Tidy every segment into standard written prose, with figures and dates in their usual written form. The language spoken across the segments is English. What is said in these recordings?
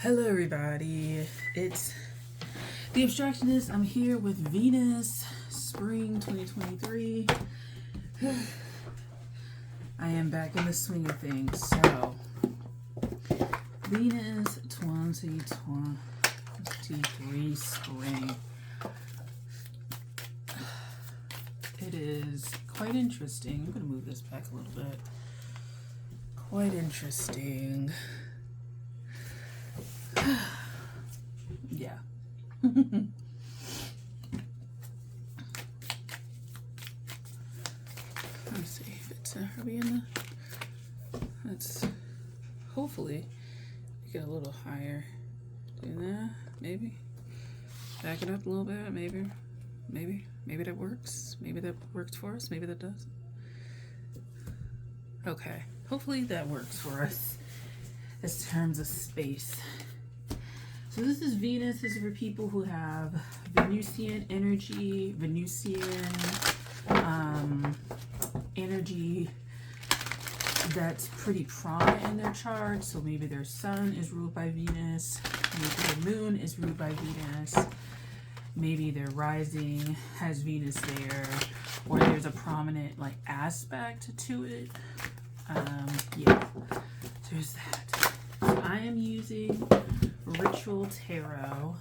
Hello everybody, it's the Abstractionist. I'm here with Venus, spring 2023. I am back in the swing of things. So, Venus 2023 spring. It is quite interesting. I'm going to move this back a little bit. Quite interesting. Yeah. Let me see if it's are we in the let's hopefully get a little higher. Do that, maybe. Back it up a little bit, maybe that works. Maybe that works for us, maybe that does. Okay. Hopefully that works for us in terms of space. So this is Venus. This is for people who have Venusian energy, energy that's pretty prominent in their chart. So maybe their sun is ruled by Venus, maybe the moon is ruled by Venus, maybe their rising has Venus there, or there's a prominent like aspect to it. Yeah, there's that. So I am using Ritual Tarot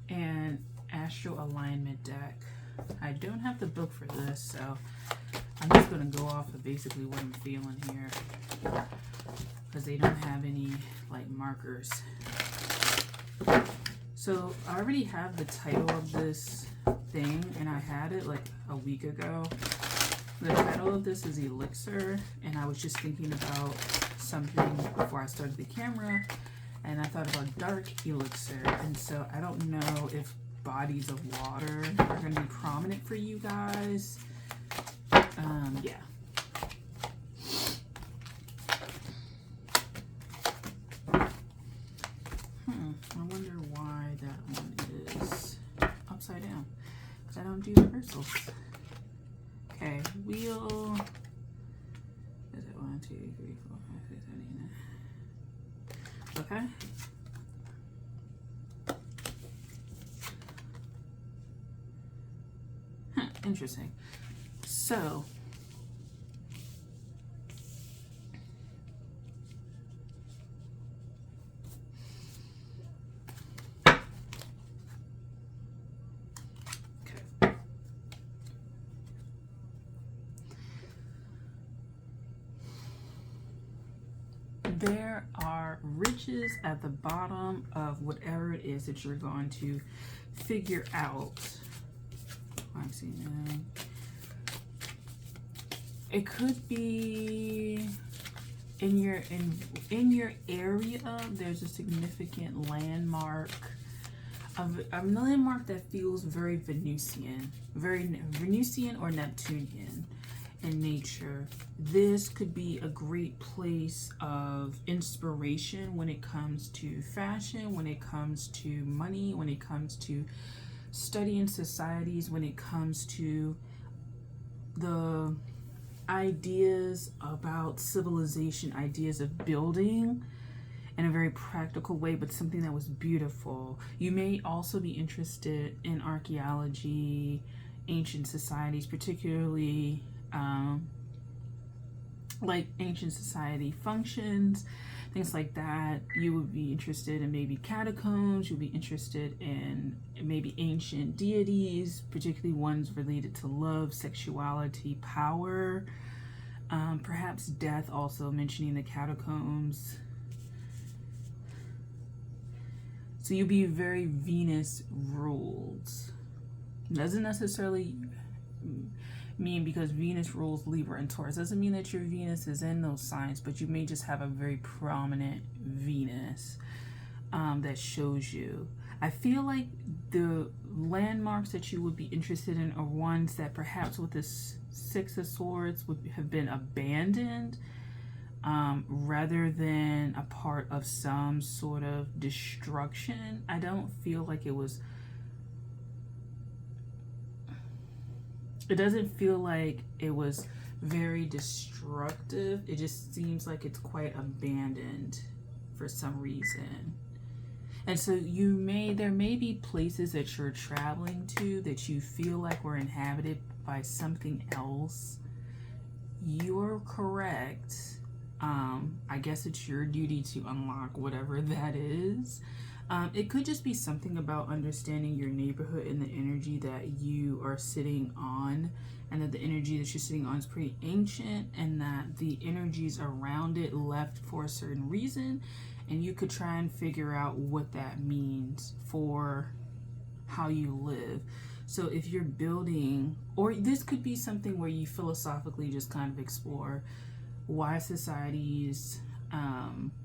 and Astro Alignment deck. I don't have the book for this, so I'm just going to go off of basically what I'm feeling here, because they don't have any like markers. So I already have the title of this thing, and I had it like a week ago. The title of this is Elixir, and I was just thinking about something before I started the camera, and I thought about dark elixir, and so I don't know if bodies of water are going to be prominent for you guys. Yeah. I wonder why that one is upside down, because I don't do reversals. Okay, wheel. Is it 1, 2, 3, 4, 5, 6, 7, 8, 9? Okay. Interesting. So, there are riches at the bottom of whatever it is that you're going to figure out. I'm seeing that. It could be in your area. There's a significant landmark, a landmark that feels very Venusian or Neptunian in nature. This could be a great place of inspiration when it comes to fashion, when it comes to money, when it comes to studying societies, when it comes to the ideas about civilization, ideas of building in a very practical way, but something that was beautiful. You may also be interested in archaeology, ancient societies, particularly like ancient society functions, things like that. You would be interested in maybe catacombs. You'd be interested in maybe ancient deities, particularly ones related to love, sexuality, power, perhaps death, also mentioning the catacombs. So you'll be very Venus ruled. Doesn't necessarily mean because Venus rules Libra and Taurus. Doesn't mean that your Venus is in those signs, but you may just have a very prominent Venus that shows you. I feel like the landmarks that you would be interested in are ones that perhaps with this Six of Swords would have been abandoned, rather than a part of some sort of destruction. I don't feel like it was it doesn't feel like it was very destructive. It just seems like it's quite abandoned for some reason. And so there may be places that you're traveling to that you feel like were inhabited by something else. You're correct. I guess it's your duty to unlock whatever that is. It could just be something about understanding your neighborhood and the energy that you are sitting on, and that the energy that you're sitting on is pretty ancient, and that the energies around it left for a certain reason, and you could try and figure out what that means for how you live. So if you're building, or this could be something where you philosophically just kind of explore why societies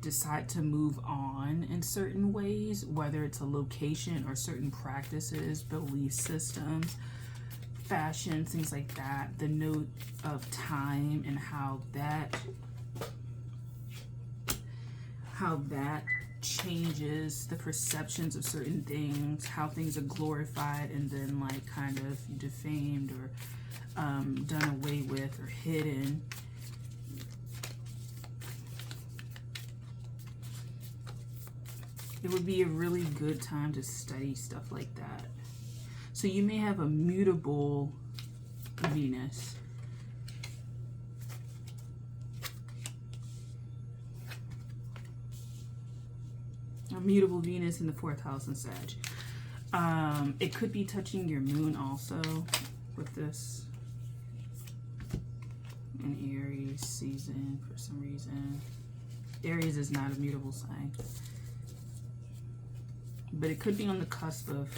decide to move on in certain ways, whether it's a location or certain practices, belief systems, fashion, things like that, the note of time and how that changes the perceptions of certain things, how things are glorified and then like kind of defamed or done away with or hidden. It would be a really good time to study stuff like that. So you may have a mutable Venus. A mutable Venus in the 4th house in Sag. It could be touching your moon also with this. In Aries season for some reason. Aries is not a mutable sign. But it could be on the cusp of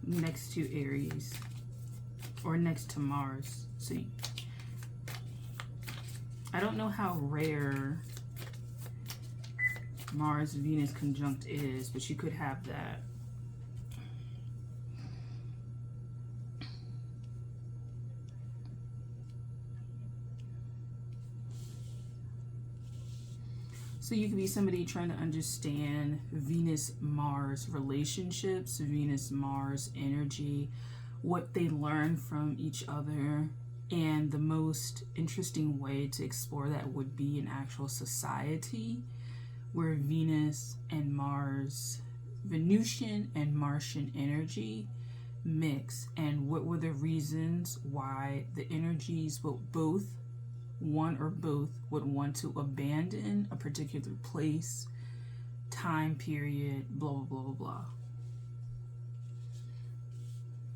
next to Aries or next to Mars. So I don't know how rare Mars Venus conjunct is, but you could have that. So you could be somebody trying to understand Venus-Mars relationships, Venus-Mars energy, what they learn from each other, and the most interesting way to explore that would be an actual society where Venus and Mars, Venusian and Martian energy mix, and what were the reasons why the energies will both, one or both, would want to abandon a particular place, time period, blah, blah, blah, blah, blah.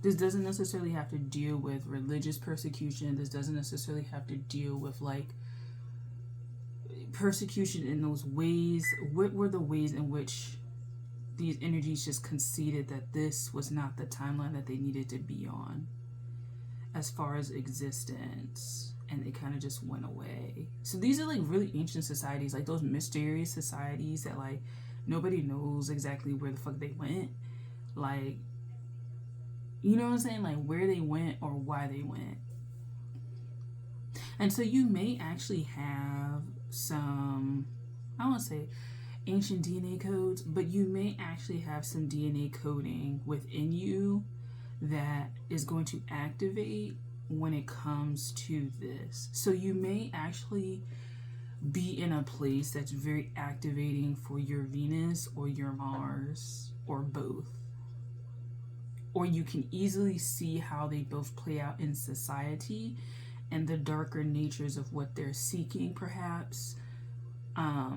This doesn't necessarily have to deal with religious persecution. This doesn't necessarily have to deal with like persecution in those ways. What were the ways in which these energies just conceded that this was not the timeline that they needed to be on as far as existence? And they kind of just went away. So these are like really ancient societies, like those mysterious societies that like nobody knows exactly where the fuck they went. Like, you know what I'm saying? Like where they went or why they went. And so you may actually have some, I don't want to say ancient DNA codes, but you may actually have some DNA coding within you that is going to activate when it comes to this. So you may actually be in a place that's very activating for your Venus or your Mars or both. Or you can easily see how they both play out in society and the darker natures of what they're seeking perhaps are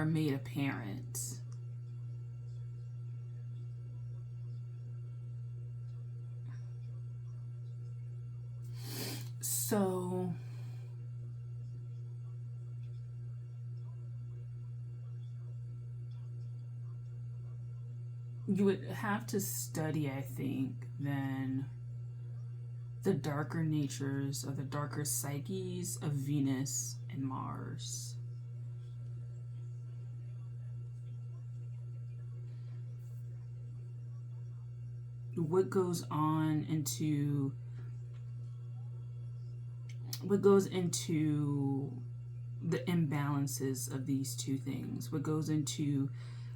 made apparent. So you would have to study, I think, then the darker natures or the darker psyches of Venus and Mars. What goes into the imbalances of these two things? What goes into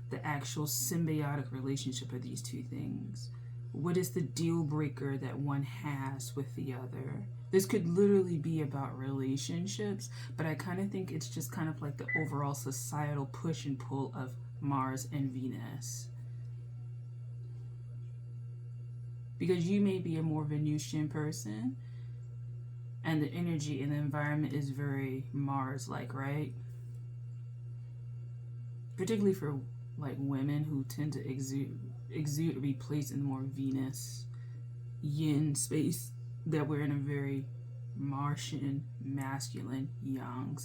the actual symbiotic relationship of these two things? What is the deal breaker that one has with the other? This could literally be about relationships, but I kind of think it's just kind of like the overall societal push and pull of Mars and Venus. Because you may be a more Venusian person, and the energy and the environment is very Mars-like, right? Particularly for like women who tend to exude or be placed in the more Venus yin space, that we're in a very Martian, masculine, yang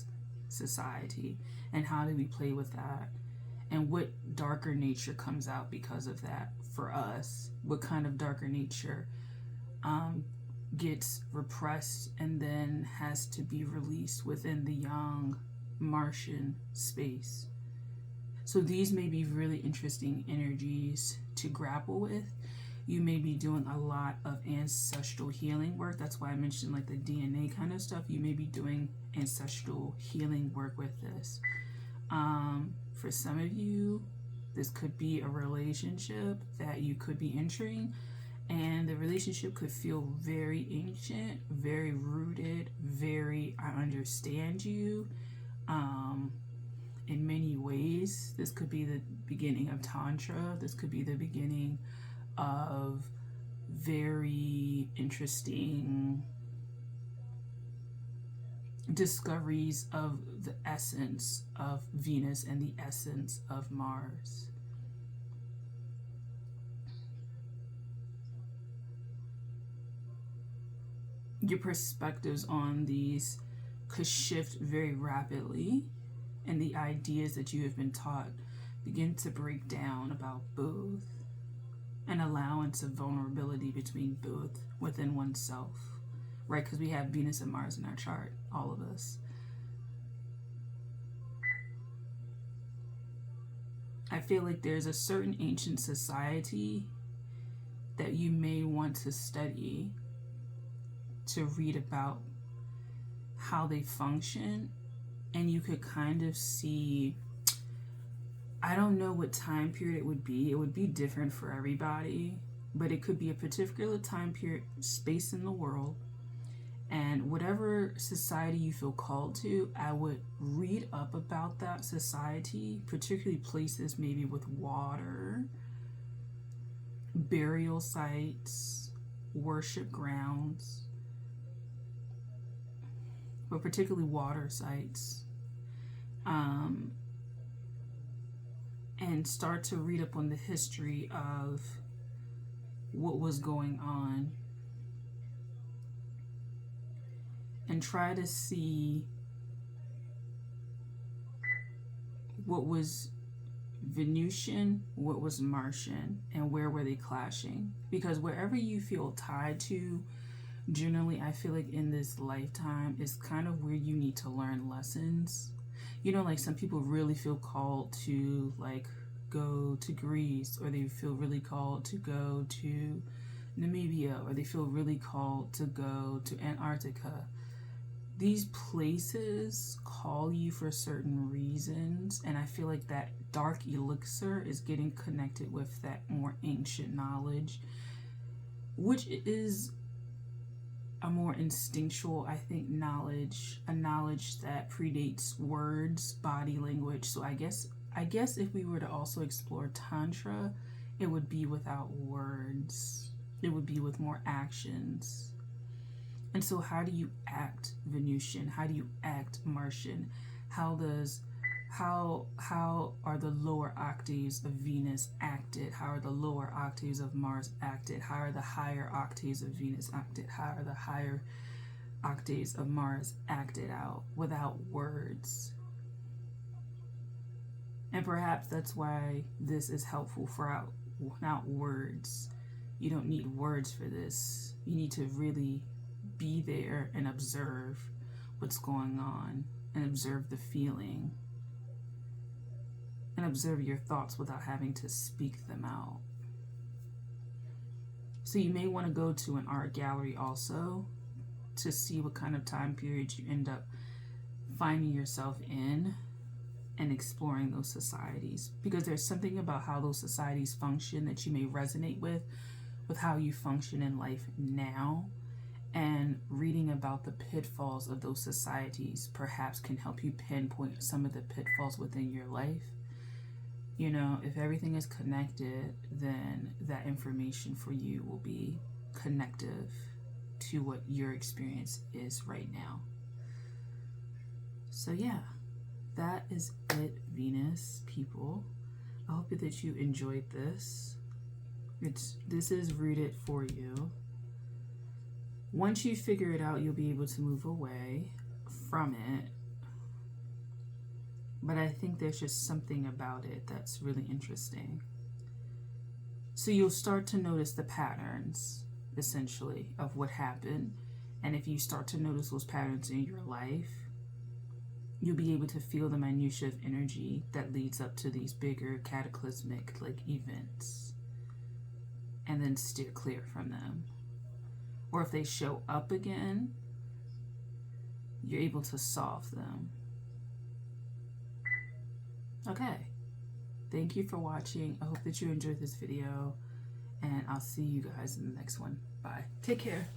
society. And how do we play with that? And what darker nature comes out because of that for us? What kind of darker nature gets repressed and then has to be released within the yang Martian space? So these may be really interesting energies to grapple with. You may be doing a lot of ancestral healing work. That's why I mentioned like the DNA kind of stuff. You may be doing ancestral healing work with this. For some of you, this could be a relationship that you could be entering, and the relationship could feel very ancient, very rooted, very I understand you. In many ways, this could be the beginning of Tantra. This could be the beginning of very interesting discoveries of the essence of Venus and the essence of Mars. Your perspectives on these could shift very rapidly, and the ideas that you have been taught begin to break down about both, an allowance of vulnerability between both within oneself, right? Because we have Venus and Mars in our chart, all of us. I feel like there's a certain ancient society that you may want to study, to read about how they function, and you could kind of see, I don't know what time period it would be. It would be different for everybody, but it could be a particular time period, space in the world. And whatever society you feel called to, I would read up about that society, particularly places maybe with water, burial sites, worship grounds, but particularly water sites. And start to read up on the history of what was going on, and try to see what was Venusian, what was Martian, and where were they clashing. Because wherever you feel tied to, generally I feel like in this lifetime is kind of where you need to learn lessons. You know, like some people really feel called to like go to Greece, or they feel really called to go to Namibia, or they feel really called to go to Antarctica. These places call you for certain reasons, and I feel like that dark elixir is getting connected with that more ancient knowledge, which is a more instinctual, I think, knowledge, a knowledge that predates words, body language. So I guess if we were to also explore Tantra, it would be without words. It would be with more actions. And so how do you act Venusian? How do you act Martian? How are the lower octaves of Venus acted? How are the lower octaves of Mars acted? How are the higher octaves of Venus acted? How are the higher octaves of Mars acted out without words? And perhaps that's why this is helpful for without words. You don't need words for this. You need to really be there and observe what's going on, and observe the feeling, and observe your thoughts without having to speak them out. So you may want to go to an art gallery also to see what kind of time periods you end up finding yourself in and exploring those societies, because there's something about how those societies function that you may resonate with with how you function in life now, and reading about the pitfalls of those societies perhaps can help you pinpoint some of the pitfalls within your life. You know, if everything is connected, then that information for you will be connective to what your experience is right now. So yeah, that is it, Venus people. I hope that you enjoyed this. This is rooted for you. Once you figure it out, you'll be able to move away from it. But I think there's just something about it that's really interesting. So you'll start to notice the patterns, essentially, of what happened. And if you start to notice those patterns in your life, you'll be able to feel the minutiae of energy that leads up to these bigger cataclysmic events, and then steer clear from them. Or if they show up again, you're able to solve them. Okay, thank you for watching. I hope that you enjoyed this video, and I'll see you guys in the next one. Bye. Take care.